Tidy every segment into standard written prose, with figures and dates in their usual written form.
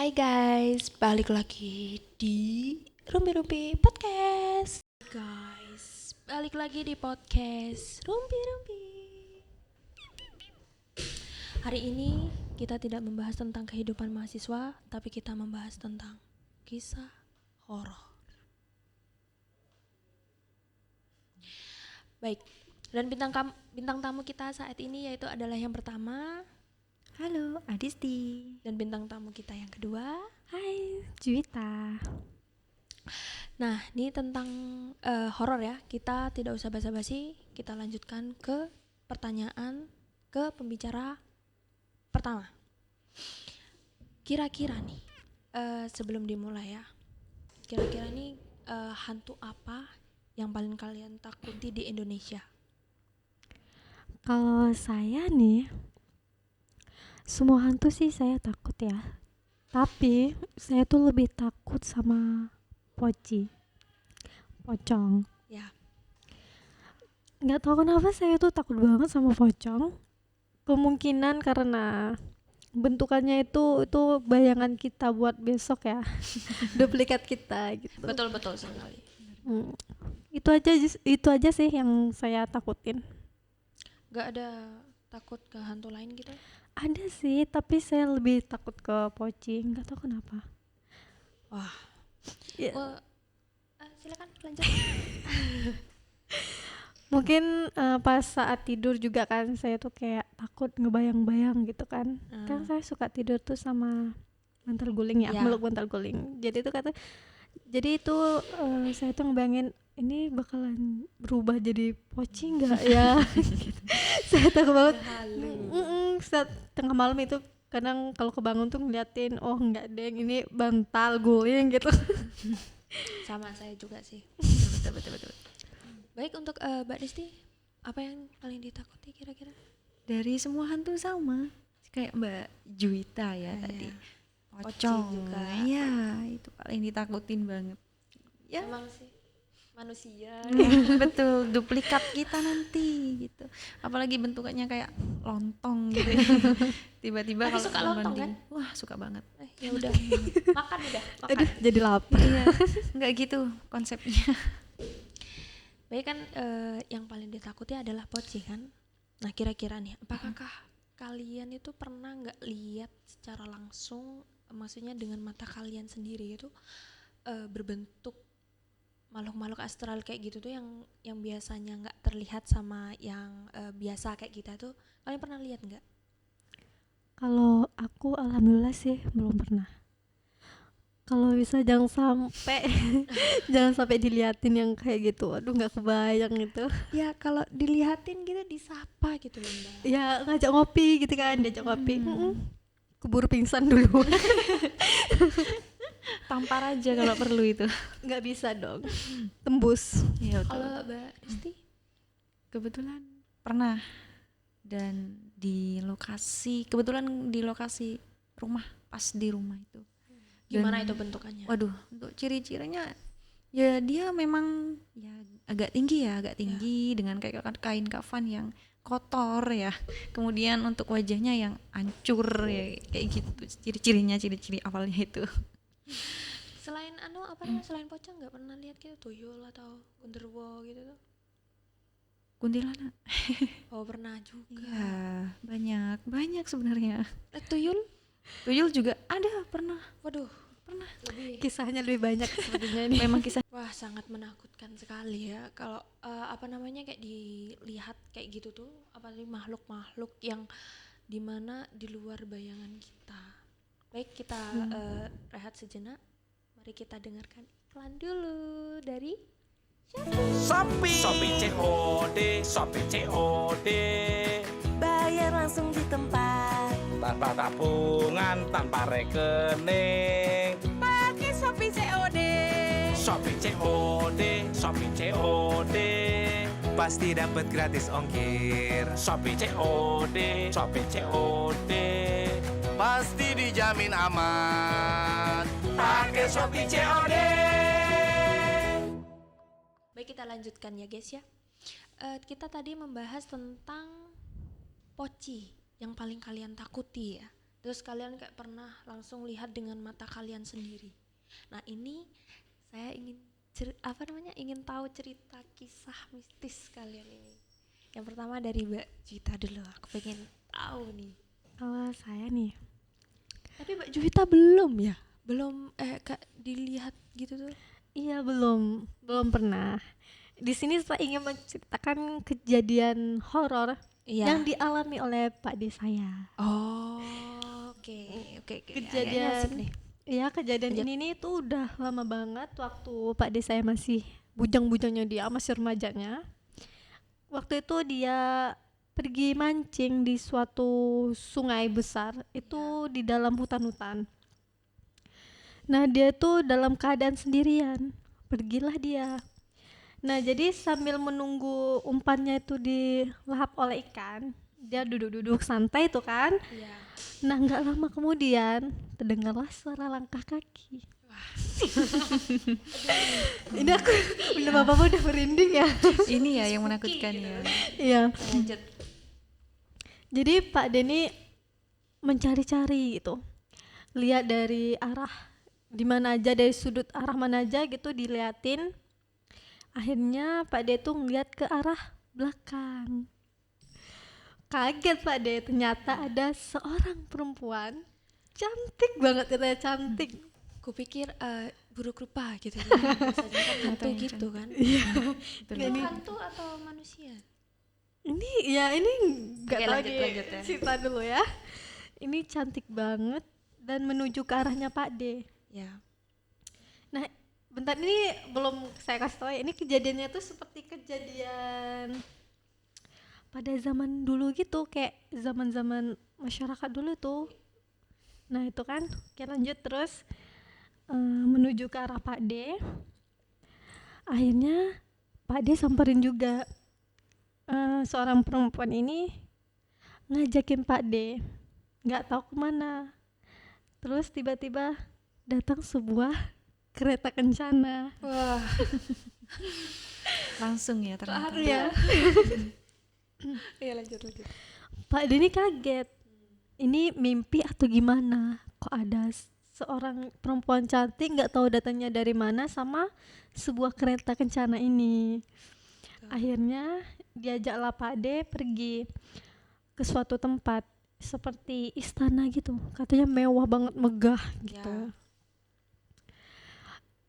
Hai guys, balik lagi di Rumpi-Rumpi Podcast. Guys, balik lagi di podcast Rumpi-Rumpi. Hari ini kita tidak membahas tentang kehidupan mahasiswa, tapi kita membahas tentang kisah horor. Baik, dan bintang tamu kita saat ini yaitu adalah yang pertama. Halo, Adisti. Dan bintang tamu kita yang kedua. Hai, Juwita. Nah, ini tentang horor ya. Kita tidak usah basa-basi, kita lanjutkan ke pertanyaan ke pembicara pertama. Kira-kira nih, sebelum dimulai ya, kira-kira nih hantu apa yang paling kalian takuti di Indonesia? Kalau saya nih, semua hantu sih saya takut ya. Tapi saya tuh lebih takut sama pocong. Ya, Nggak tahu kenapa saya tuh takut banget sama pocong. Kemungkinan karena bentukannya itu bayangan kita buat besok ya. Duplikat kita gitu. betul sekali. Itu aja sih yang saya takutin. Gak ada takut ke hantu lain gitu? Ada sih, tapi saya lebih takut ke pocong. Nggak tahu kenapa. Wah, Ya, silakan lanjut. mungkin pas saat tidur juga kan saya tuh kayak takut ngebayang-bayang gitu kan. Kan saya suka tidur tuh sama bantal guling ya, Ya. meluk bantal guling. Jadi itu saya tuh ngebayangin ini bakalan berubah jadi pocong nggak ya? Saya takut banget. Saat tengah malam itu kadang kalau kebangun tuh ngeliatin, oh enggak deng, ini bantal guling gitu. Sama saya juga sih. betul. Baik, untuk Mbak Disti, apa yang paling ditakuti kira-kira? Dari semua hantu sama kayak Mbak Juwita ya tadi. Pocong juga. Iya, itu paling ditakutin banget. Ya, Emang sih manusia. betul, duplikat kita nanti gitu. Apalagi bentukannya kayak lontong gitu ya. Tiba-tiba Tapi kalau suka lontong banding, wah suka banget. Ya udah, makan. Aduh, jadi lapar. Iya, nggak gitu konsepnya. Baik kan, yang paling ditakuti adalah pocong kan. Nah, kira-kira nih, apakah kalian itu pernah nggak lihat secara langsung, maksudnya dengan mata kalian sendiri itu berbentuk makhluk-makhluk astral kayak gitu tuh yang biasanya nggak terlihat sama yang biasa kayak kita tuh, kalian pernah lihat nggak? Kalau aku alhamdulillah sih belum pernah. Kalau bisa jangan sampai diliatin yang kayak gitu. Aduh, nggak kebayang itu. Ya kalau dilihatin gitu disapa gitu loh Mbak. Ya ngajak ngopi gitu kan, diajak ngopi. Keburu pingsan dulu. Tampar aja kalau perlu itu. Nggak bisa dong. Tembus. Iya, Kalau Mbak Disti? kebetulan pernah, dan kebetulan di lokasi rumah, pas di rumah itu. Gimana itu bentukannya? Waduh, untuk ciri-cirinya ya dia memang ya agak tinggi dengan kayak kain kafan yang kotor ya. Kemudian untuk wajahnya yang hancur ya, kayak gitu. Ciri awalnya itu. Selain selain pocong nggak pernah lihat gitu tuyul atau genderuwo gitu tuh? Kuntilanak. Oh, pernah juga. Ya, banyak sebenarnya. Tuyul? Tuyul juga ada, pernah. Waduh, Pernah. lebih. Kisahnya lebih banyak sepertinya ini. Memang kisah. Wah, sangat menakutkan sekali ya kalau kayak dilihat kayak gitu tuh, apalagi makhluk-makhluk yang dimana di luar bayangan kita. Baik, kita rehat sejenak. Mari kita dengarkan iklan dulu dari Shopee COD Bayar langsung di tempat. tanpa tabungan, tanpa rekening. Pakai Shopee COD. Shopee COD Pasti dapat gratis ongkir. Shopee COD Pasti dijamin aman. pakai Shopee COD. Baik, kita lanjutkan ya guys ya. Kita tadi membahas tentang poci yang paling kalian takuti ya. terus kalian kayak pernah langsung lihat dengan mata kalian sendiri. Nah ini saya ingin ingin tahu cerita kisah mistis kalian ini. Yang pertama dari Mbak Juwita dulu, aku pengen tahu nih. Kalau saya nih, Tapi Mbak Juwita belum ya? Belum dilihat gitu tuh? iya belum pernah. Di sini saya ingin menceritakan kejadian horor Iya. yang dialami oleh Pak D saya. Oh, oke. Kayaknya asik nih. Iya, kejadian ini nih tuh udah lama banget waktu Pak D saya masih bujang-bujangnya, dia masih remajanya. Waktu itu dia pergi mancing di suatu sungai besar, itu di dalam hutan-hutan. Nah, dia tuh dalam keadaan sendirian. Pergilah dia. Nah, jadi sambil menunggu umpannya itu dilahap oleh ikan, dia duduk-duduk santai tuh kan. Iya. Nah, nggak lama kemudian terdengarlah suara langkah kaki. Ini aku udah bapak udah merinding ya. Ini ya yang menakutkan ya. Iya. Lanjut. Jadi Pak Denny mencari-cari gitu, lihat dari arah di mana aja, dari sudut arah mana aja gitu diliatin. Akhirnya Pak D tuh ngeliat ke arah belakang. Kaget Pak D, ternyata ada seorang perempuan cantik banget, katanya cantik. Kupikir buruk rupa gitu. Biasanya kan hantu yang gitu kan. Itu Ini hantu atau manusia? ini nggak Oke, tahu lanjut, nih, lanjut ya. cerita dulu ya. Ini cantik banget dan menuju ke arahnya Pak D. Ya. Nah, bentar, ini belum saya kasih tahu ya. Ini kejadiannya tuh seperti kejadian pada zaman dulu gitu, kayak zaman-zaman masyarakat dulu tuh. Nah, itu kan. Oke, lanjut terus menuju ke arah Pak D. Akhirnya Pak D samperin juga. Seorang perempuan ini ngajakin Pak D, nggak tahu kemana. Terus tiba-tiba datang sebuah kereta kencana. Wah, Langsung ya ternyata. Ya, iya lanjut. Pak D ini kaget. Ini mimpi atau gimana? Kok ada seorang perempuan cantik nggak tahu datangnya dari mana sama sebuah kereta kencana ini. Akhirnya diajaklah Pak D pergi ke suatu tempat seperti istana gitu, katanya mewah banget, megah gitu.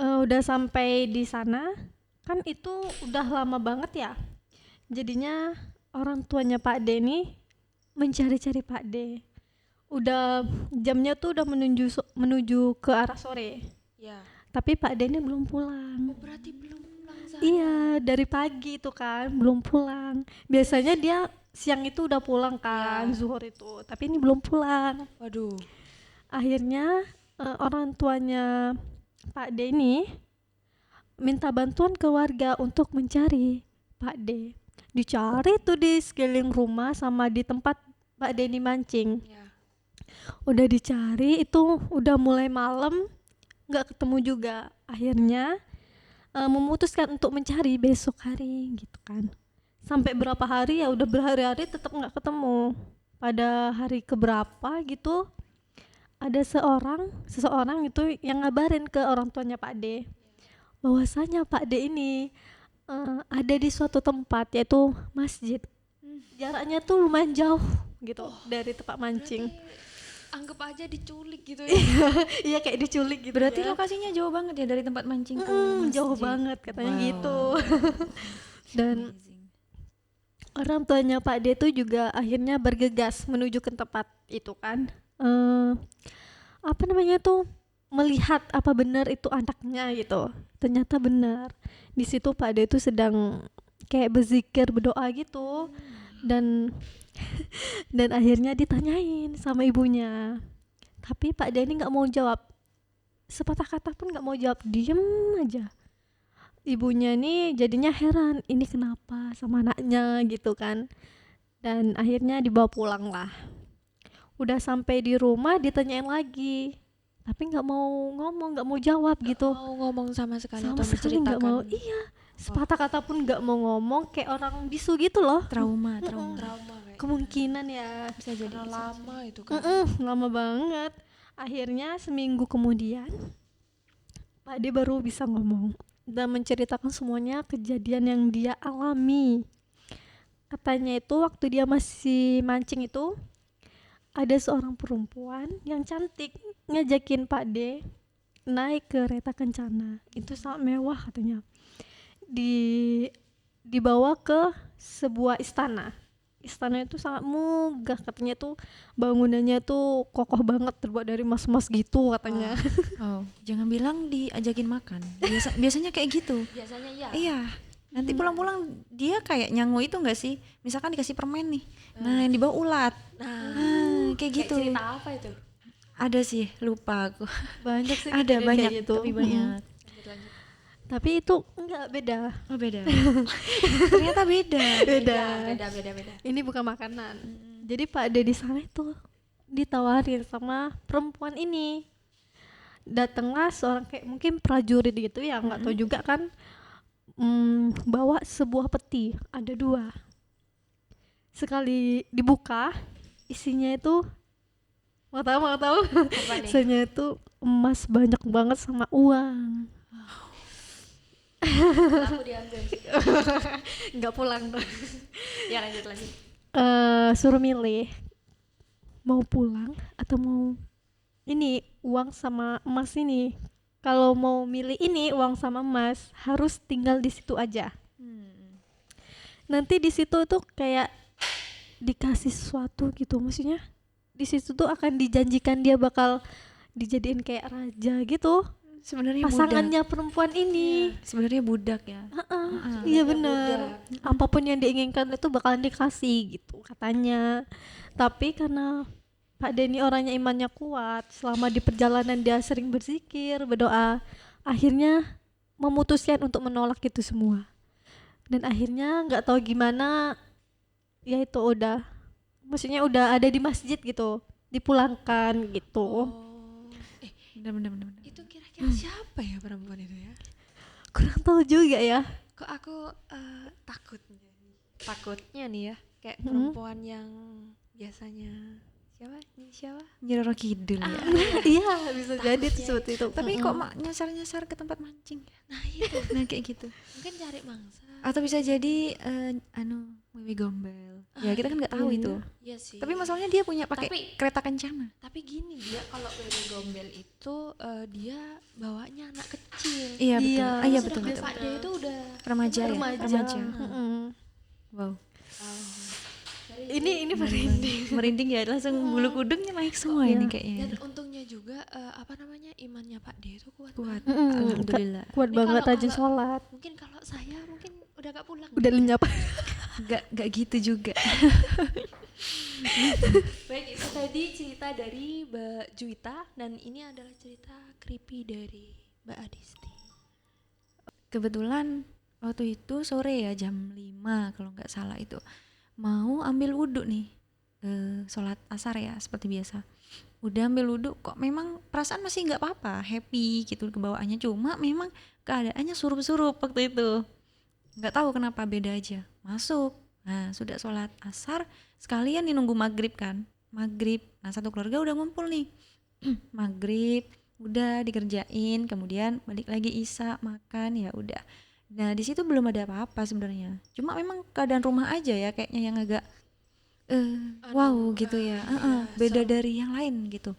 Udah sampai di sana kan itu udah lama banget ya, jadinya orang tuanya Pak D nih mencari-cari Pak D. Udah jamnya tuh udah menuju ke arah sore, Ya. tapi Pak D ini belum pulang. Oh, berarti belum pulang Zahra. Iya, dari pagi itu kan belum pulang. Biasanya dia siang itu udah pulang kan, zuhur itu, tapi ini belum pulang. Waduh. Akhirnya orang tuanya Pak D ini minta bantuan ke warga untuk mencari Pak D. Dicari tuh di sekeliling rumah sama di tempat Pak D ini mancing. Ya. Udah dicari, itu udah mulai malam, nggak ketemu juga. Akhirnya memutuskan untuk mencari besok hari gitu kan. Sampai berapa hari, ya udah berhari-hari tetap nggak ketemu. Pada hari keberapa gitu ada seseorang itu yang ngabarin ke orang tuanya Pak D bahwasanya Pak D ini ada di suatu tempat, yaitu masjid. Jaraknya tuh lumayan jauh gitu dari tempat mancing. Anggap aja diculik gitu ya. Iya, kayak diculik gitu. Berarti ya. lokasinya jauh banget ya dari tempat mancing ke Jauh masjid. banget katanya Wow. gitu. Dan Amazing. orang tuanya Pak D itu juga akhirnya bergegas menuju ke tempat itu kan. Apa namanya tuh, melihat apa benar itu anaknya gitu. Ternyata benar. Di situ Pak D itu sedang kayak berzikir, berdoa gitu. Dan dan akhirnya ditanyain sama ibunya. Tapi Pak D ini nggak mau jawab. Sepatah kata pun nggak mau jawab, diem aja. Ibunya nih jadinya heran, ini kenapa sama anaknya gitu kan. Dan akhirnya dibawa pulang lah. Udah sampai di rumah ditanyain lagi, tapi nggak mau ngomong, nggak mau jawab gitu. Mau ngomong sama sekali Sama atau sekali nggak mau. menceritakan Iya, sepatah kata pun nggak mau ngomong, kayak orang bisu gitu loh. Trauma. trauma kayak. kemungkinan ya. Bisa jadi. Karena lama itu kan. Lama banget. Akhirnya seminggu kemudian Pak D baru bisa ngomong dan menceritakan semuanya kejadian yang dia alami. Katanya itu waktu dia masih mancing itu ada seorang perempuan yang cantik ngajakin Pak D naik ke kereta kencana. Itu sangat mewah katanya. Dibawa ke sebuah istana. Istana itu sangat megah, katanya tuh bangunannya tuh kokoh banget, terbuat dari emas-emas gitu katanya. Oh, jangan bilang diajakin makan. Biasanya kayak gitu. Biasanya ya. Iya. Nanti pulang-pulang dia kayak nyangu itu enggak sih? Misalkan dikasih permen nih. Nah, yang dibawa ulat. Nah, Kayak gitu. cerita apa itu? Ada sih, lupa aku. Banyak sih Ada kejadian banyak, kayak gitu. tapi banyak. Lanjut. Tapi itu enggak beda. Oh, beda. Ternyata beda. Beda. Beda. Ini bukan makanan. Jadi Pak D di sana itu ditawarin sama perempuan ini. Datanglah seorang kayak mungkin prajurit gitu ya, nggak tahu juga kan. Bawa sebuah peti, ada 2. Sekali dibuka, isinya itu mau tahu. Apa nih? Isinya itu emas banyak banget sama uang. Aku diambil. Nggak pulang dong. Ya lanjut. Suruh milih mau pulang atau mau ini uang sama emas ini. Kalau mau milih ini uang sama emas harus tinggal di situ aja. Nanti di situ tuh kayak dikasih sesuatu gitu, maksudnya di situ tuh akan dijanjikan dia bakal dijadiin kayak raja gitu. Sebenarnya budak. Pasangannya perempuan ini. Sebenarnya budak ya. Iya benar. Apapun yang diinginkan itu bakalan dikasih gitu katanya. Tapi karena Pak Denny orangnya imannya kuat, selama di perjalanan dia sering berzikir, berdoa, akhirnya memutuskan untuk menolak itu semua. Dan akhirnya nggak tahu gimana, ya itu maksudnya udah ada di masjid gitu, dipulangkan gitu. Benar. Itu kira-kira siapa ya perempuan itu ya? Kurang tahu juga ya. Kok aku takutnya nih ya, kayak perempuan yang biasanya siapa? Nyi Roro Kidul ya. Iya bisa jadi tuh seperti itu. Tapi kok nyasar-nyasar ke tempat mancing? Nah itu Nah, kayak gitu. mungkin cari mangsa. Atau bisa jadi Wewe Gombel. Ya kita kan nggak tahu itu. Iya sih. Tapi masalahnya dia punya pakai Tapi- kereta kencana. Tapi gini dia kalau Wewe Gombel itu dia bawanya anak kecil. Iya betul. Iya. Iya Sedangkan betul betul. Pak D itu udah Remaja ya. Remaja. Wow. Ini merinding. Merinding ya, langsung bulu kudungnya naik semua ini kayaknya. dan untungnya juga imannya Pak D itu kuat. Kuat. Mm-mm. Alhamdulillah. Kuat Ini banget kalau- rajin kalau- sholat. Mungkin kalau saya udah gak pulang. Udah lenyap. Gak gitu juga. Baik, itu tadi cerita dari Mbak Juwita dan ini adalah cerita creepy dari Mbak Adisti. Kebetulan waktu itu sore ya jam 5 kalau nggak salah itu mau ambil wudhu nih, sholat asar ya seperti biasa. Udah ambil wudhu kok memang perasaan masih nggak apa-apa, happy gitu kebawaannya, cuma memang keadaannya surup-surup waktu itu. Nggak tahu kenapa, beda aja. Masuk, nah sudah sholat asar sekalian nih nunggu maghrib kan, maghrib. Nah satu keluarga udah ngumpul nih. Maghrib udah dikerjain, kemudian balik lagi isya makan, ya udah. Nah di situ belum ada apa-apa sebenarnya, cuma memang keadaan rumah aja ya kayaknya yang agak wow gitu ya, beda dari yang lain gitu.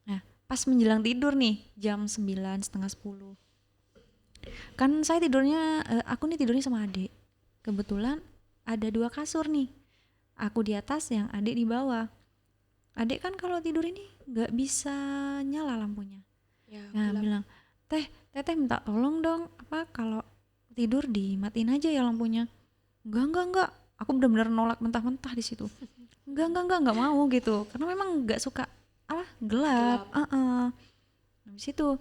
Nah pas menjelang tidur nih jam 9, setengah 10, kan saya tidurnya aku nih tidurnya sama adik. Kebetulan ada 2 kasur nih, aku di atas, yang adik di bawah. Adik kan kalau tidur ini nggak bisa nyala lampunya. Ya, Nah bilang, teteh minta tolong dong, apa kalau tidur dimatiin aja ya lampunya. Enggak, aku benar-benar nolak mentah-mentah di situ. Enggak mau gitu, karena memang nggak suka gelap. Habis itu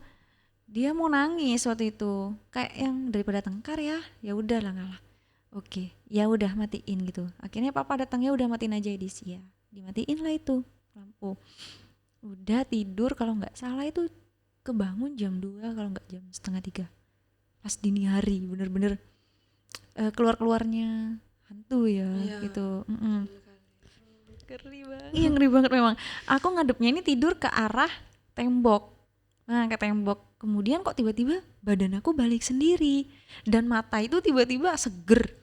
dia mau nangis waktu itu, kayak yang daripada tengkar ya udahlah ngalah. Oke, ya udah matiin gitu. Akhirnya papa datangnya udah matiin aja edisi ya, dimatiin lah itu lampu. Udah tidur, kalau nggak salah itu kebangun jam 2 kalau nggak jam setengah 3 pas dini hari, bener-bener keluarnya hantu ya Iya. gitu. Iya ngeri banget memang. Aku ngadepnya ini tidur ke arah tembok. Nah ke tembok. Kemudian kok tiba-tiba badan aku balik sendiri. Dan mata itu tiba-tiba seger.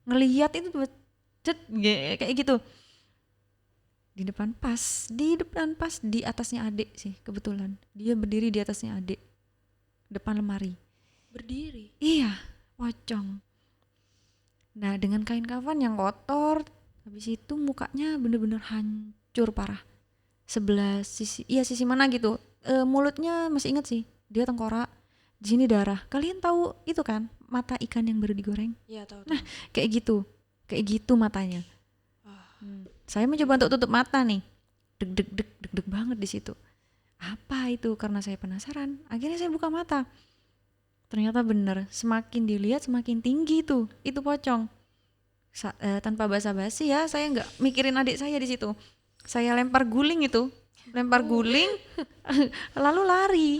Ngelihat itu tiba kayak gitu. Di depan pas di atasnya adik sih kebetulan. Dia berdiri di atasnya adik. Depan lemari. Berdiri. Iya, pocong. Nah dengan kain kafan yang kotor. Habis itu mukanya bener-bener hancur parah. Sebelah sisi, iya sisi mana gitu. Mulutnya masih inget sih. Dia tengkorak. Di sini darah. Kalian tahu itu kan mata ikan yang baru digoreng? Iya tahu. Nah kayak gitu matanya. Ah. Saya mencoba untuk tutup mata nih. Deg banget di situ. Apa itu? Karena saya penasaran. Akhirnya saya buka mata. Ternyata bener. Semakin dilihat semakin tinggi tuh. Itu pocong. Tanpa basa-basi ya, saya nggak mikirin adik saya di situ. Saya lempar guling itu. Guling. Lalu lari.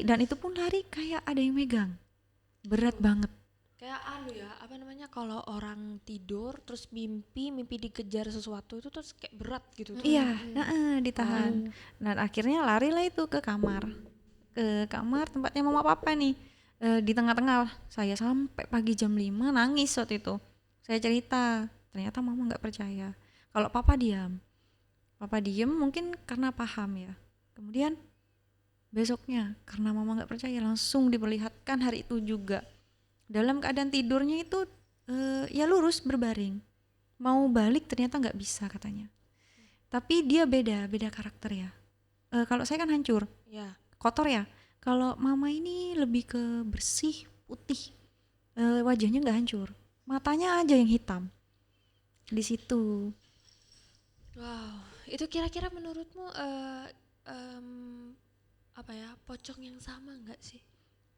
Dan itu pun lari kayak ada yang megang. Berat banget. Kayak apa namanya, kalau orang tidur terus mimpi dikejar sesuatu itu terus kayak berat gitu. Iya, ditahan. Nah akhirnya larilah itu ke kamar tempatnya mama papa nih. Di tengah-tengah saya sampai pagi jam 5 nangis waktu itu. Saya cerita, ternyata mama nggak percaya. Kalau papa diam mungkin karena paham ya. Kemudian besoknya karena mama nggak percaya langsung diperlihatkan hari itu juga. Dalam keadaan tidurnya itu ya lurus berbaring. Mau balik ternyata nggak bisa katanya. Tapi dia beda karakter ya. Kalau saya kan hancur, Ya. kotor ya. Kalau mama ini lebih ke bersih, putih. Wajahnya nggak hancur, matanya aja yang hitam. Di situ. Wow, itu kira-kira menurutmu pocong yang sama nggak sih?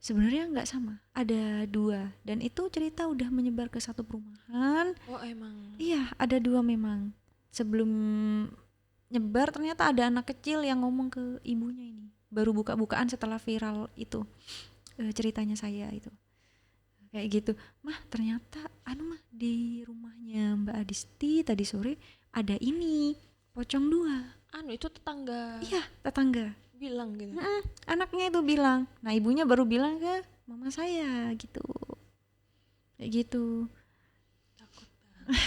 Sebenarnya nggak sama, ada 2 dan itu cerita udah menyebar ke satu perumahan. Oh emang. Iya, ada 2 memang. Sebelum nyebar ternyata ada anak kecil yang ngomong ke ibunya ini. Baru buka-bukaan setelah viral itu ceritanya saya itu. Kayak gitu. Mah ternyata mah di rumahnya Mbak Adisti tadi sore ada ini, pocong 2. Itu tetangga Iya, tetangga. bilang gitu. Anaknya itu bilang. Nah ibunya baru bilang ke mama saya gitu. Kayak gitu. Takut banget.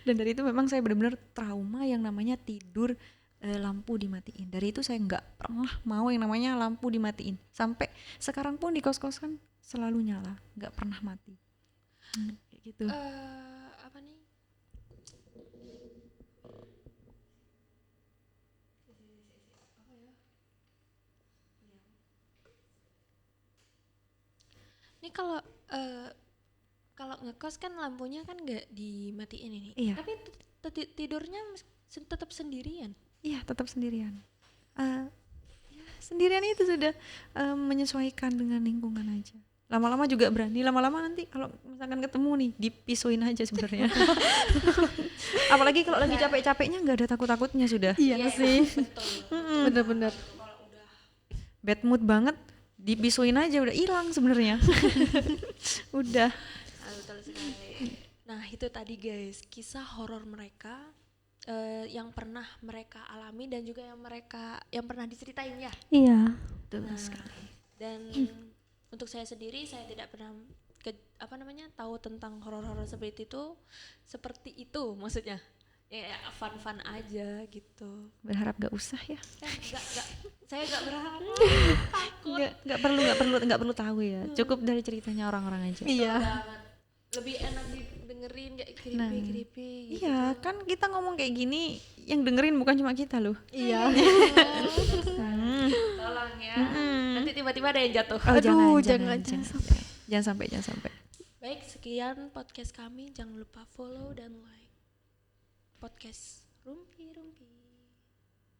Dan dari itu memang saya benar-benar trauma yang namanya tidur lampu dimatiin. Dari itu saya nggak pernah mau yang namanya lampu dimatiin. Sampai sekarang pun di kos-kosan selalu nyala, nggak pernah mati. Kayak gitu. Apa nih? Ini kalau ngekos kan lampunya kan nggak dimatiin ini. Iya. Tapi tidurnya tetap sendirian. Iya, tetap sendirian. Ya, sendirian itu sudah menyesuaikan dengan lingkungan aja. Lama-lama juga berani, lama-lama nanti kalau misalkan ketemu nih dipisuin aja sebenarnya. Apalagi kalau lagi capek-capeknya nggak ada takut-takutnya sudah. Iya sih. Betul. Bener-bener. Bad mood banget, dipisuin aja udah hilang sebenarnya. Udah. Betul sekali. Nah itu tadi guys, kisah horor mereka yang pernah mereka alami dan juga yang pernah diceritain ya. Iya. Betul Nah, sekali. dan untuk saya sendiri saya tidak pernah tahu tentang horor-horor seperti itu maksudnya. Ya fun-fun aja gitu. Berharap gak usah ya. Enggak, saya enggak berharap. Takut. Nggak perlu tahu ya. Cukup dari ceritanya orang-orang aja. Iya. Banget. Lebih enak didengerin kayak creepy gitu. Iya, kan kita ngomong kayak gini yang dengerin bukan cuma kita loh. Iya. Tolong ya. Nanti tiba-tiba ada yang jatuh. Oh, Aduh, jangan sampai. Jangan sampai. Baik, sekian podcast kami. Jangan lupa follow dan like podcast Rumpi.